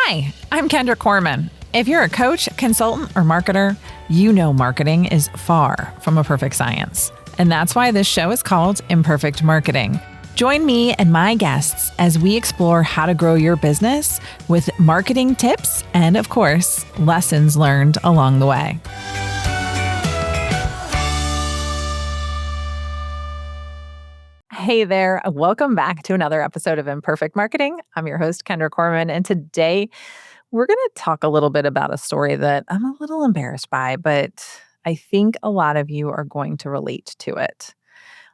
Hi, I'm Kendra Corman. If you're a coach, consultant, or marketer, you know marketing is far from a perfect science. And that's why this show is called Imperfect Marketing. Join me and my guests as we explore how to grow your business with marketing tips and, of course, lessons learned along the way. Hey there, welcome back to another episode of Imperfect Marketing. I'm your host, Kendra Corman, and today we're going to talk a little bit about a story that I'm a little embarrassed by, but I think a lot of you are going to relate to it.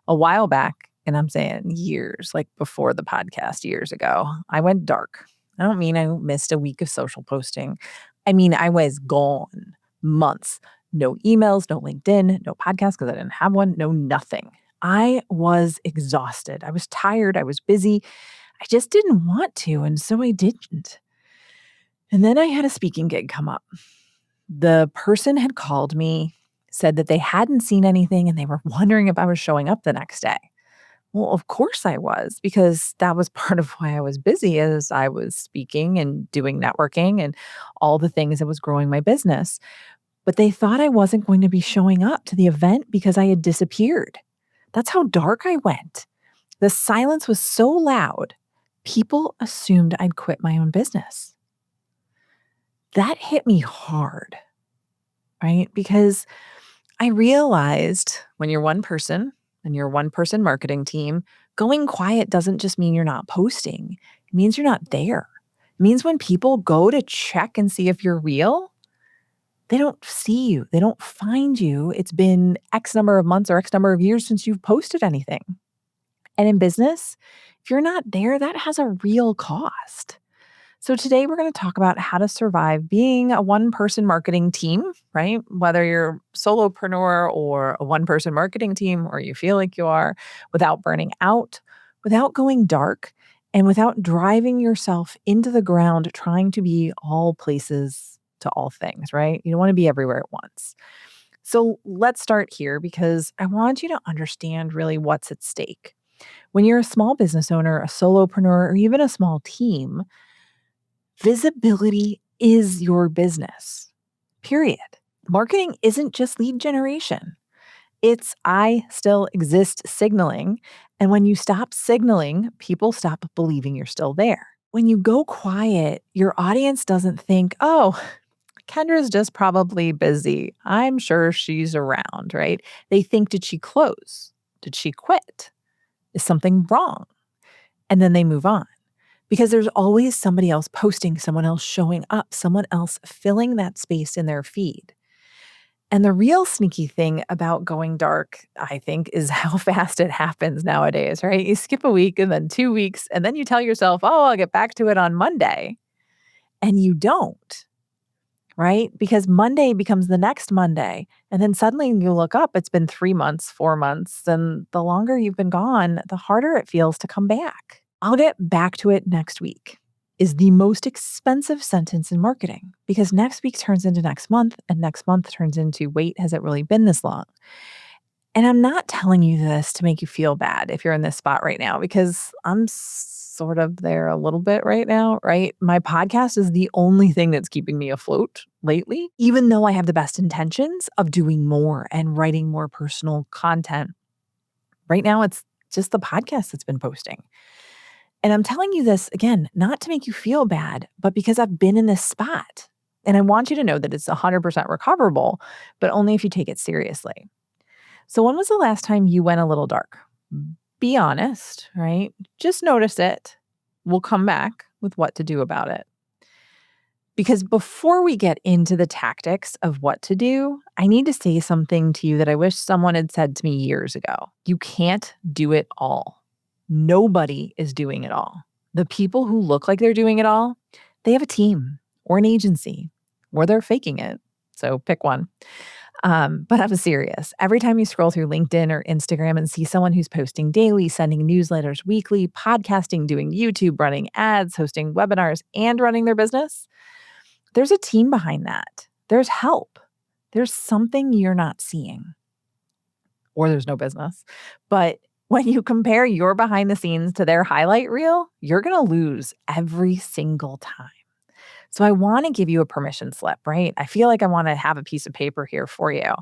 A while back, and I'm saying years, like before the podcast years ago, I went dark. I don't mean I missed a week of social posting. I mean, I was gone months. No emails, no LinkedIn, no podcast because I didn't have one, no nothing. I was exhausted. I was tired. I was busy. I just didn't want to, and so I didn't. And then I had a speaking gig come up. The person had called me, said that they hadn't seen anything, and they were wondering if I was showing up the next day. Well, of course I was, because that was part of why I was busy as I was speaking and doing networking and all the things that was growing my business. But they thought I wasn't going to be showing up to the event because I had disappeared. That's how dark I went. The silence was so loud, people assumed I'd quit my own business. That hit me hard, right? Because I realized when you're one person and you're a one-person marketing team, going quiet doesn't just mean you're not posting. It means you're not there. It means when people go to check and see if you're real, they don't see you. They don't find you. It's been X number of months or X number of years since you've posted anything. And in business, if you're not there, that has a real cost. So today we're going to talk about how to survive being a one-person marketing team, right? Whether you're a solopreneur or a one-person marketing team, or you feel like you are, without burning out, without going dark, and without driving yourself into the ground trying to be all places to all things, right? You don't want to be everywhere at once. So let's start here because I want you to understand really what's at stake. When you're a small business owner, a solopreneur, or even a small team, visibility is your business, period. Marketing isn't just lead generation. It's I still exist signaling. And when you stop signaling, people stop believing you're still there. When you go quiet, your audience doesn't think, oh, Kendra's just probably busy. I'm sure she's around, right? They think, did she close? Did she quit? Is something wrong? And then they move on. Because there's always somebody else posting, someone else showing up, someone else filling that space in their feed. And the real sneaky thing about going dark, I think, is how fast it happens nowadays, right? You skip a week and then 2 weeks, and then you tell yourself, oh, I'll get back to it on Monday. And you don't, right? Because Monday becomes the next Monday. And then suddenly you look up, it's been 3 months, 4 months. And the longer you've been gone, the harder it feels to come back. I'll get back to it next week is the most expensive sentence in marketing because next week turns into next month and next month turns into, wait, has it really been this long? And I'm not telling you this to make you feel bad if you're in this spot right now because I'm sort of there a little bit right now, right? My podcast is the only thing that's keeping me afloat lately, even though I have the best intentions of doing more and writing more personal content. Right now, it's just the podcast that's been posting. And I'm telling you this, again, not to make you feel bad, but because I've been in this spot. And I want you to know that it's 100% recoverable, but only if you take it seriously. So when was the last time you went a little dark? Be honest, right? Just notice it. We'll come back with what to do about it. Because before we get into the tactics of what to do, I need to say something to you that I wish someone had said to me years ago. You can't do it all. Nobody is doing it all. The people who look like they're doing it all, they have a team or an agency, or they're faking it. So pick one. But I'm serious. Every time you scroll through LinkedIn or Instagram and see someone who's posting daily, sending newsletters weekly, podcasting, doing YouTube, running ads, hosting webinars, and running their business, there's a team behind that. There's help. There's something you're not seeing. Or there's no business. But when you compare your behind the scenes to their highlight reel, you're going to lose every single time. So I want to give you a permission slip, right? I feel like I want to have a piece of paper here for you.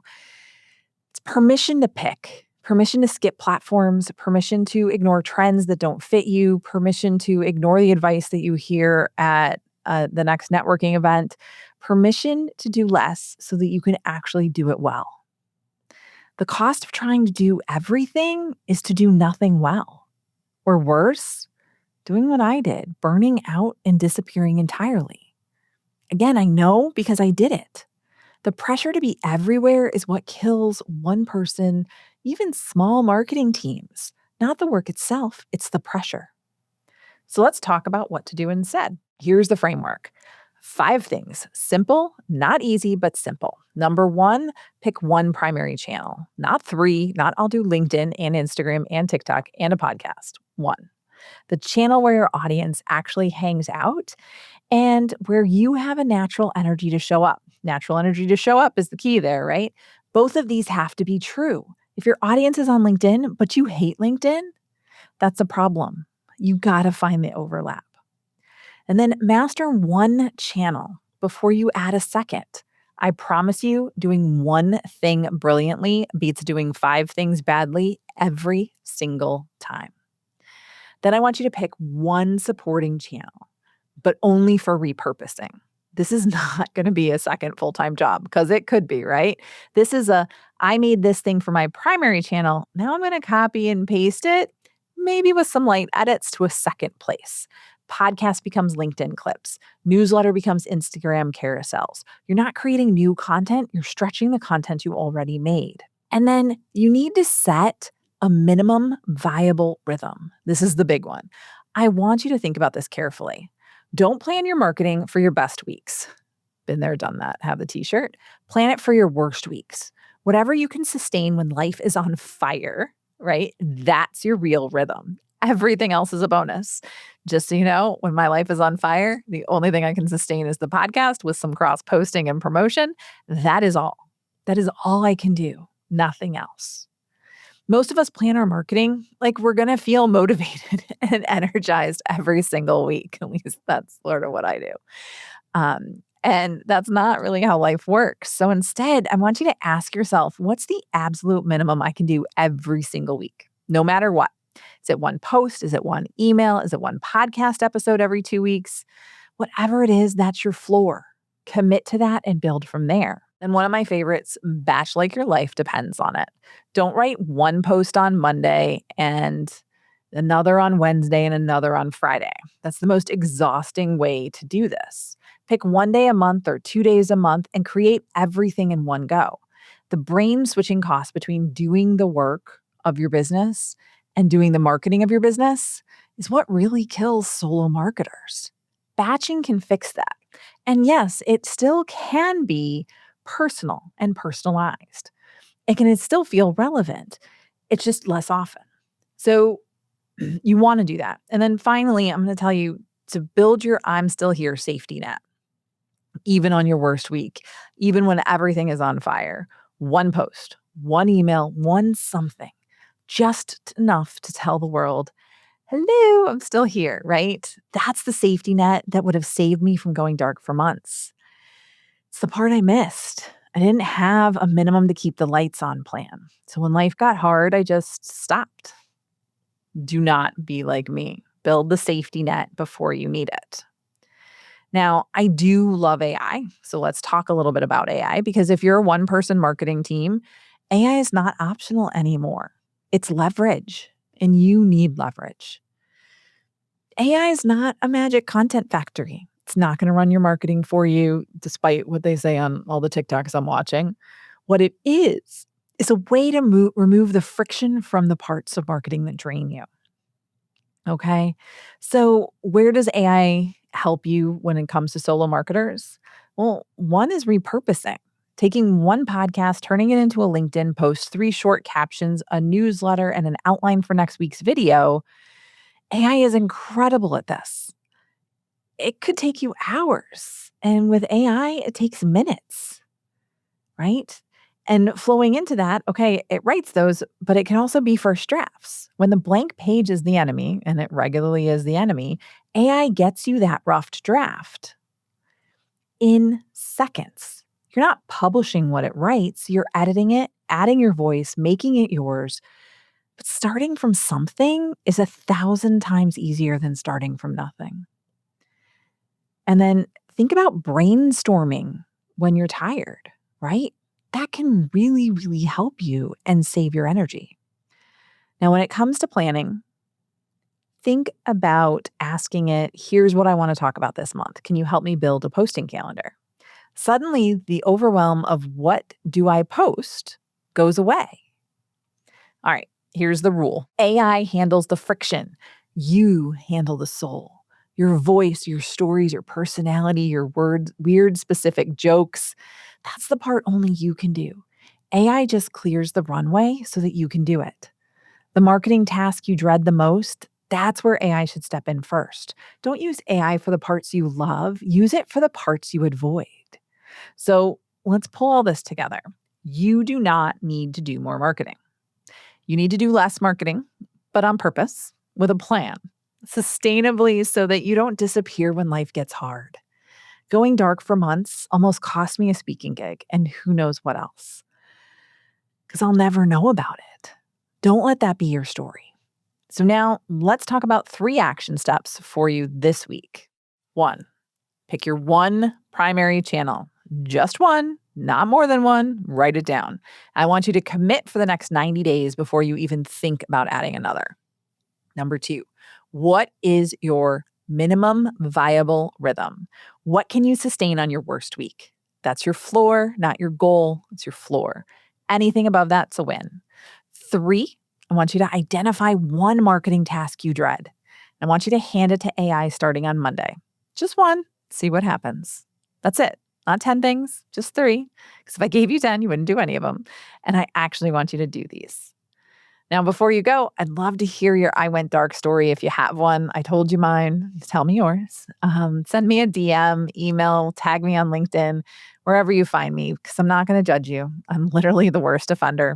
It's permission to pick, permission to skip platforms, permission to ignore trends that don't fit you, permission to ignore the advice that you hear at the next networking event, permission to do less so that you can actually do it well. The cost of trying to do everything is to do nothing well. Or worse, doing what I did, burning out and disappearing entirely. Again, I know because I did it. The pressure to be everywhere is what kills one person, even small marketing teams. Not the work itself, it's the pressure. So let's talk about what to do instead. Here's the framework. 5 things. Simple, not easy, but simple. Number 1, pick one primary channel. Not 3, not I'll do LinkedIn and Instagram and TikTok and a podcast. 1. The channel where your audience actually hangs out and where you have a natural energy to show up. Natural energy to show up is the key there, right? Both of these have to be true. If your audience is on LinkedIn, but you hate LinkedIn, that's a problem. You got to find the overlap. And then master one channel before you add a second. I promise you, doing one thing brilliantly beats doing 5 things badly every single time. Then I want you to pick one supporting channel, but only for repurposing. This is not going to be a second full-time job because it could be, right? This is I made this thing for my primary channel. Now I'm going to copy and paste it, maybe with some light edits to a second place. Podcast becomes LinkedIn clips. Newsletter becomes Instagram carousels. You're not creating new content. You're stretching the content you already made. And then you need to set a minimum viable rhythm. This is the big one. I want you to think about this carefully. Don't plan your marketing for your best weeks. Been there, done that. Have the t-shirt. Plan it for your worst weeks. Whatever you can sustain when life is on fire, right? That's your real rhythm. Everything else is a bonus. Just so you know, when my life is on fire, the only thing I can sustain is the podcast with some cross posting and promotion. That is all. That is all I can do. Nothing else. Most of us plan our marketing like we're going to feel motivated and energized every single week. At least that's sort of what I do. And that's not really how life works. So instead, I want you to ask yourself, what's the absolute minimum I can do every single week, no matter what? Is it one post? Is it one email? Is it one podcast episode every 2 weeks? Whatever it is, that's your floor. Commit to that and build from there. And one of my favorites, batch like your life depends on it. Don't write one post on Monday and another on Wednesday and another on Friday. That's the most exhausting way to do this. Pick 1 day a month or 2 days a month and create everything in one go. The brain switching costs between doing the work of your business and doing the marketing of your business is what really kills solo marketers. Batching can fix that. And yes, it still can be personal and personalized. It can still feel relevant. It's just less often. So you want to do that. And then finally, I'm going to tell you to build your I'm still here safety net, even on your worst week, even when everything is on fire. One post, one email, one something, just enough to tell the world, hello, I'm still here, right? That's the safety net that would have saved me from going dark for months. It's the part I missed. I didn't have a minimum to keep the lights on plan. So when life got hard, I just stopped. Do not be like me. Build the safety net before you need it. Now, I do love AI. So let's talk a little bit about AI because if you're a one-person marketing team, AI is not optional anymore. It's leverage, and you need leverage. AI is not a magic content factory. It's not going to run your marketing for you, despite what they say on all the TikToks I'm watching. What it is a way to remove the friction from the parts of marketing that drain you. Okay. So where does AI help you when it comes to solo marketers? Well, one is repurposing. Taking one podcast, turning it into a LinkedIn post, 3 short captions, a newsletter, and an outline for next week's video. AI is incredible at this. It could take you hours. And with AI, it takes minutes, right? And flowing into that, okay, it writes those, but it can also be first drafts. When the blank page is the enemy, and it regularly is the enemy, AI gets you that roughed draft. in seconds. You're not publishing what it writes, you're editing it, adding your voice, making it yours. But starting from something is 1,000 times easier than starting from nothing. And then think about brainstorming when you're tired, right? That can really, really help you and save your energy. Now, when it comes to planning, think about asking it, here's what I want to talk about this month. Can you help me build a posting calendar? Suddenly, the overwhelm of what do I post goes away. All right, here's the rule. AI handles the friction. You handle the soul. Your voice, your stories, your personality, your words, weird specific jokes. That's the part only you can do. AI just clears the runway so that you can do it. The marketing task you dread the most, that's where AI should step in first. Don't use AI for the parts you love, use it for the parts you avoid. So let's pull all this together. You do not need to do more marketing. You need to do less marketing, but on purpose, with a plan, sustainably so that you don't disappear when life gets hard. Going dark for months almost cost me a speaking gig and who knows what else. Because I'll never know about it. Don't let that be your story. So now let's talk about 3 action steps for you this week. 1, pick your one primary channel. Just one, not more than one. Write it down. I want you to commit for the next 90 days before you even think about adding another. Number 2, what is your minimum viable rhythm? What can you sustain on your worst week? That's your floor, not your goal. It's your floor. Anything above that's a win. 3, I want you to identify one marketing task you dread. I want you to hand it to AI starting on Monday. Just one, see what happens. That's it. Not 10 things, just 3. Because if I gave you 10, you wouldn't do any of them. And I actually want you to do these. Now, before you go, I'd love to hear your I Went Dark story if you have one. I told you mine. Tell me yours. Send me a DM, email, tag me on LinkedIn, wherever you find me, because I'm not going to judge you. I'm literally the worst offender,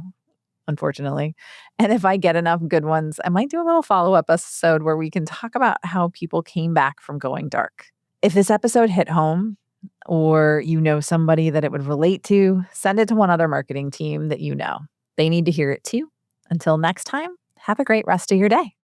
unfortunately. And if I get enough good ones, I might do a little follow-up episode where we can talk about how people came back from going dark. If this episode hit home or you know somebody that it would relate to, send it to one other marketing team that you know. They need to hear it too. Until next time, have a great rest of your day.